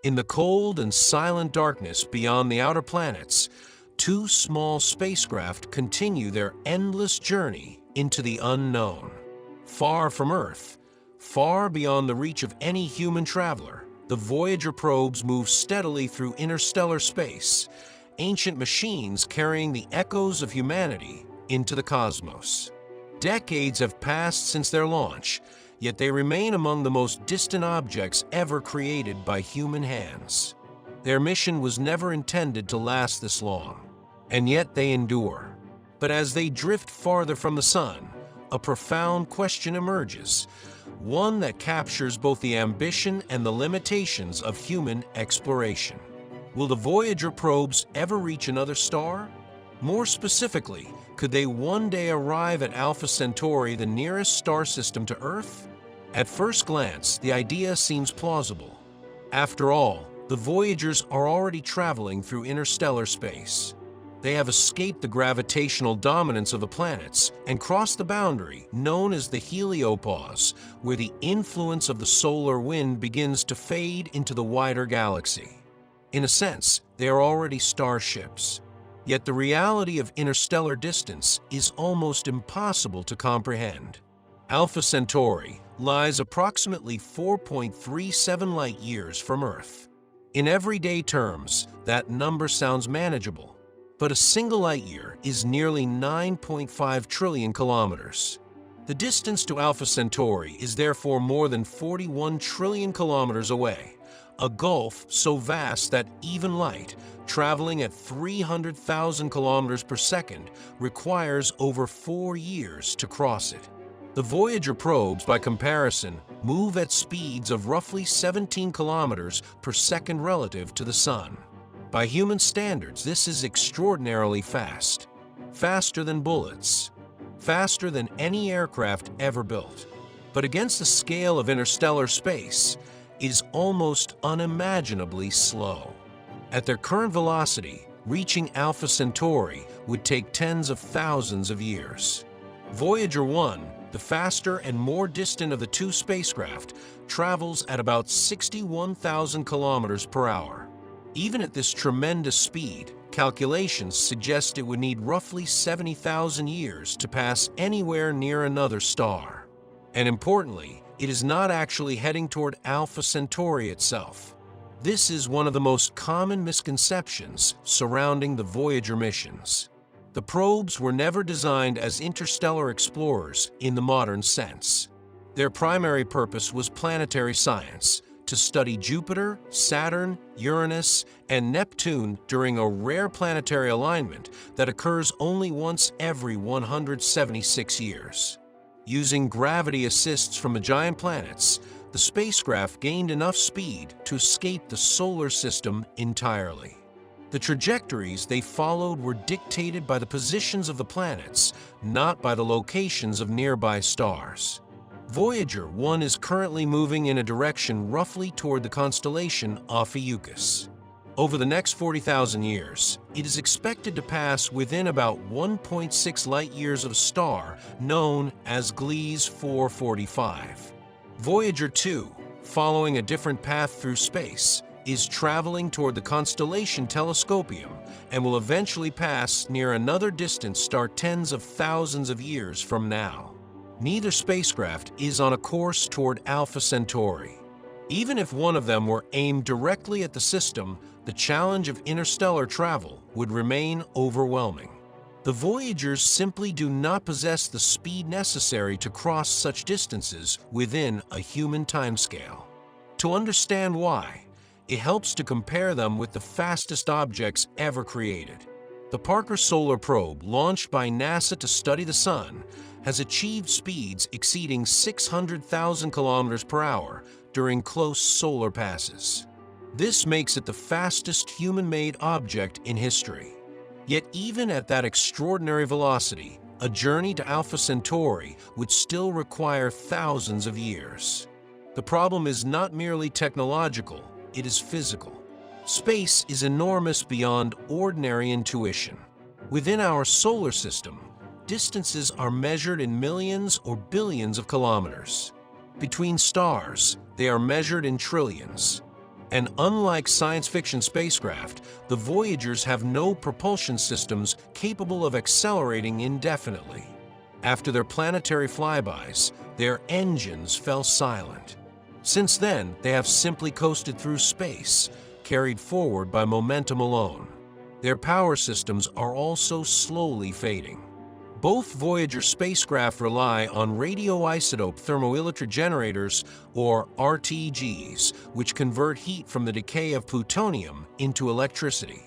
In the cold and silent darkness beyond the outer planets, two small spacecraft continue their endless journey into the unknown. Far from Earth, far beyond the reach of any human traveler, the Voyager probes move steadily through interstellar space, ancient machines carrying the echoes of humanity into the cosmos. Decades have passed since their launch, yet they remain among the most distant objects ever created by human hands. Their mission was never intended to last this long, and yet they endure. But as they drift farther from the sun, a profound question emerges, one that captures both the ambition and the limitations of human exploration. Will the Voyager probes ever reach another star? More specifically, could they one day arrive at Alpha Centauri, the nearest star system to Earth? At first glance, the idea seems plausible. After all, the Voyagers are already traveling through interstellar space. They have escaped the gravitational dominance of the planets and crossed the boundary known as the heliopause, where the influence of the solar wind begins to fade into the wider galaxy. In a sense, they are already starships. Yet the reality of interstellar distance is almost impossible to comprehend. Alpha Centauri lies approximately 4.37 light-years from Earth. In everyday terms, that number sounds manageable, but a single light-year is nearly 9.5 trillion kilometers. The distance to Alpha Centauri is therefore more than 41 trillion kilometers away, a gulf so vast that even light, traveling at 300,000 kilometers per second, requires over 4 years to cross it. The Voyager probes, by comparison, move at speeds of roughly 17 kilometers per second relative to the Sun. By human standards, this is extraordinarily fast. Faster than bullets. Faster than any aircraft ever built. But against the scale of interstellar space, it is almost unimaginably slow. At their current velocity, reaching Alpha Centauri would take tens of thousands of years. Voyager 1, the faster and more distant of the two spacecraft, travels at about 61,000 kilometers per hour. Even at this tremendous speed, calculations suggest it would need roughly 70,000 years to pass anywhere near another star. And importantly, it is not actually heading toward Alpha Centauri itself. This is one of the most common misconceptions surrounding the Voyager missions. The probes were never designed as interstellar explorers in the modern sense. Their primary purpose was planetary science, to study Jupiter, Saturn, Uranus, and Neptune during a rare planetary alignment that occurs only once every 176 years. Using gravity assists from the giant planets, the spacecraft gained enough speed to escape the solar system entirely. The trajectories they followed were dictated by the positions of the planets, not by the locations of nearby stars. Voyager 1 is currently moving in a direction roughly toward the constellation Ophiuchus. Over the next 40,000 years, it is expected to pass within about 1.6 light-years of a star known as Gliese 445. Voyager 2, following a different path through space, is traveling toward the constellation Telescopium and will eventually pass near another distant star tens of thousands of years from now. Neither spacecraft is on a course toward Alpha Centauri. Even if one of them were aimed directly at the system, the challenge of interstellar travel would remain overwhelming. The Voyagers simply do not possess the speed necessary to cross such distances within a human timescale. To understand why, it helps to compare them with the fastest objects ever created. The Parker Solar Probe, launched by NASA to study the Sun, has achieved speeds exceeding 600,000 kilometers per hour during close solar passes. This makes it the fastest human-made object in history. Yet even at that extraordinary velocity, a journey to Alpha Centauri would still require thousands of years. The problem is not merely technological, it is physical. Space is enormous beyond ordinary intuition. Within our solar system, distances are measured in millions or billions of kilometers. Between stars, they are measured in trillions. And unlike science fiction spacecraft, the Voyagers have no propulsion systems capable of accelerating indefinitely. After their planetary flybys, their engines fell silent. Since then, they have simply coasted through space, carried forward by momentum alone. Their power systems are also slowly fading. Both Voyager spacecraft rely on radioisotope thermoelectric generators, or RTGs, which convert heat from the decay of plutonium into electricity.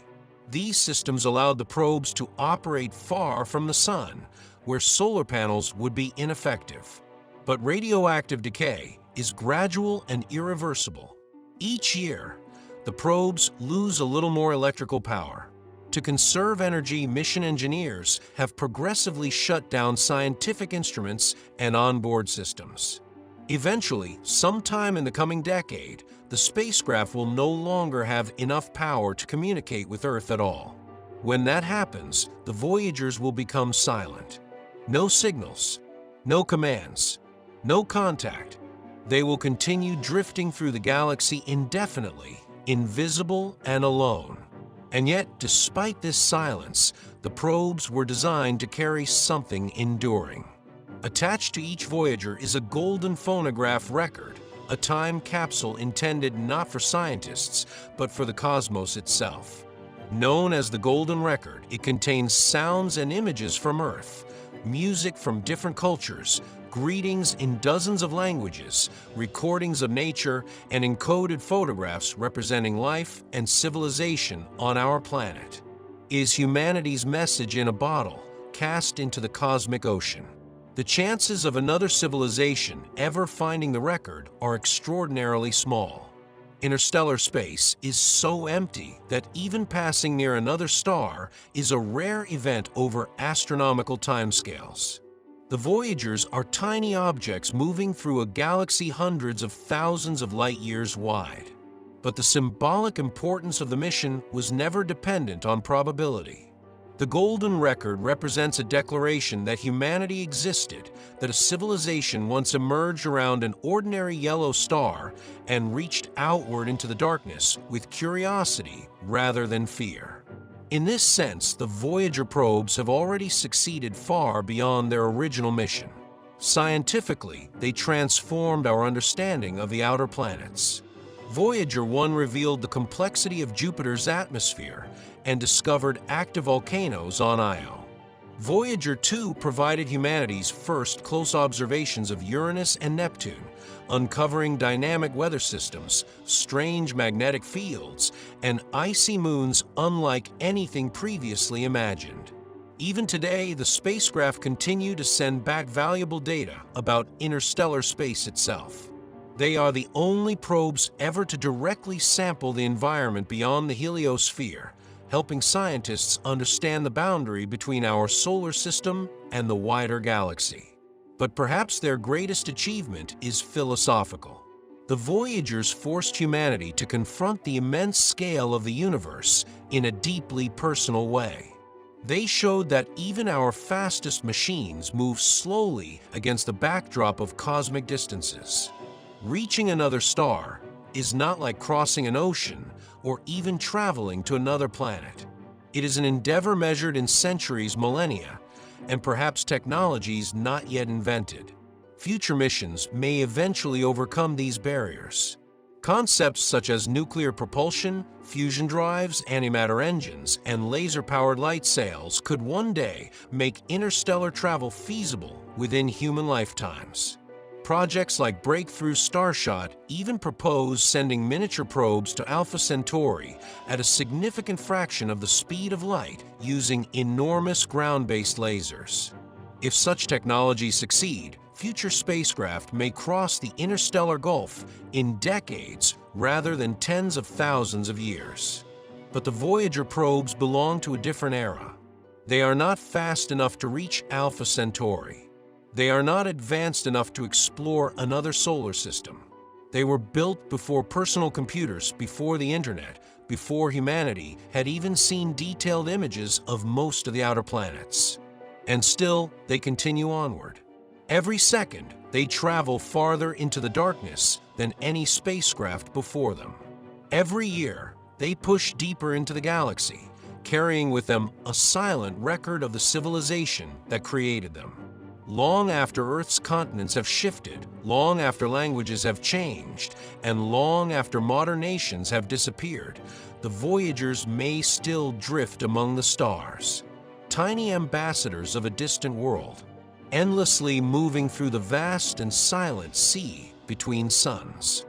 These systems allowed the probes to operate far from the Sun, where solar panels would be ineffective. But radioactive decay is gradual and irreversible. Each year, the probes lose a little more electrical power. To conserve energy, mission engineers have progressively shut down scientific instruments and onboard systems. Eventually, sometime in the coming decade, the spacecraft will no longer have enough power to communicate with Earth at all. When that happens, the Voyagers will become silent. No signals, no commands, no contact. They will continue drifting through the galaxy indefinitely, invisible and alone. And yet, despite this silence, the probes were designed to carry something enduring. Attached to each Voyager is a golden phonograph record, a time capsule intended not for scientists, but for the cosmos itself. Known as the Golden Record, it contains sounds and images from Earth, music from different cultures, greetings in dozens of languages, recordings of nature, and encoded photographs representing life and civilization on our planet. It is humanity's message in a bottle, cast into the cosmic ocean. The chances of another civilization ever finding the record are extraordinarily small. Interstellar space is so empty that even passing near another star is a rare event over astronomical timescales. The Voyagers are tiny objects moving through a galaxy hundreds of thousands of light years wide. But the symbolic importance of the mission was never dependent on probability. The Golden Record represents a declaration that humanity existed, that a civilization once emerged around an ordinary yellow star and reached outward into the darkness with curiosity rather than fear. In this sense, the Voyager probes have already succeeded far beyond their original mission. Scientifically, they transformed our understanding of the outer planets. Voyager 1 revealed the complexity of Jupiter's atmosphere and discovered active volcanoes on Io. Voyager 2 provided humanity's first close observations of Uranus and Neptune, uncovering dynamic weather systems, strange magnetic fields, and icy moons unlike anything previously imagined. Even today, the spacecraft continue to send back valuable data about interstellar space itself. They are the only probes ever to directly sample the environment beyond the heliosphere, helping scientists understand the boundary between our solar system and the wider galaxy. But perhaps their greatest achievement is philosophical. The Voyagers forced humanity to confront the immense scale of the universe in a deeply personal way. They showed that even our fastest machines move slowly against the backdrop of cosmic distances. Reaching another star is not like crossing an ocean or even traveling to another planet. It is an endeavor measured in centuries, millennia, and perhaps technologies not yet invented. Future missions may eventually overcome these barriers. Concepts such as nuclear propulsion, fusion drives, antimatter engines, and laser-powered light sails could one day make interstellar travel feasible within human lifetimes. Projects like Breakthrough Starshot even propose sending miniature probes to Alpha Centauri at a significant fraction of the speed of light using enormous ground-based lasers. If such technologies succeed, future spacecraft may cross the interstellar gulf in decades rather than tens of thousands of years. But the Voyager probes belong to a different era. They are not fast enough to reach Alpha Centauri. They are not advanced enough to explore another solar system. They were built before personal computers, before the internet, before humanity had even seen detailed images of most of the outer planets. And still, they continue onward. Every second, they travel farther into the darkness than any spacecraft before them. Every year, they push deeper into the galaxy, carrying with them a silent record of the civilization that created them. Long after Earth's continents have shifted, long after languages have changed, and long after modern nations have disappeared, the Voyagers may still drift among the stars, tiny ambassadors of a distant world, endlessly moving through the vast and silent sea between suns.